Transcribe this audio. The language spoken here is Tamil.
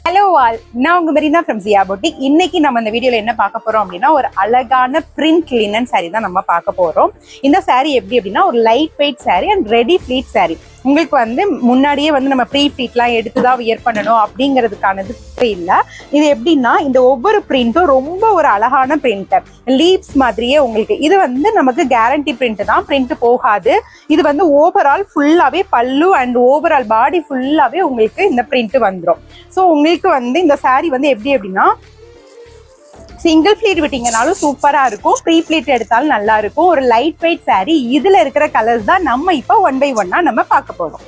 ஹலோ ஆல், நான் உங்க மெரினா ஃப்ரம் ஜியா பொட்டிக். இன்னைக்கு நம்ம இந்த வீடியோல என்ன பார்க்க போறோம் அப்படின்னா, ஒரு அழகான பிரிண்ட் லினன் சாரி தான் நம்ம பார்க்க போறோம். இந்த சாரி எப்படி அப்படின்னா ஒரு light weight sorry and ready fleet sorry. உங்களுக்கு வந்து முன்னாடியே வந்து நம்ம ப்ரீ ஃபிளீட்லாம் எடுத்துதான் வியர் பண்ணணும் அப்படிங்கிறதுக்கானது இல்லை. இது எப்படின்னா இந்த ஒவ்வொரு பிரிண்ட்டும் ரொம்ப ஒரு அழகான பிரிண்ட், லீவ்ஸ் மாதிரியே உங்களுக்கு. இது வந்து நமக்கு கேரண்டி பிரிண்ட் தான், பிரிண்ட் போகாது. இது வந்து ஓவரால் ஃபுல்லாவே பல்லு அண்ட் ஓவரால் பாடி ஃபுல்லாவே உங்களுக்கு இந்த பிரிண்ட் வந்துடும். ஸோ உங்களுக்கு வந்து இந்த சாரி வந்து எப்படி அப்படின்னா சிங்கிள் ஃபிளீட் விட்டீங்கனாலும் சூப்பரா இருக்கும், ப்ரீ ஃபிளீட் எடுத்தாலும் நல்லா இருக்கும். ஒரு லைட் வெயிட் சாரி. இதுல இருக்கிற கலர்ஸ் தான் நம்ம இப்போ 1 by 1 நம்ம பார்க்க போறோம்.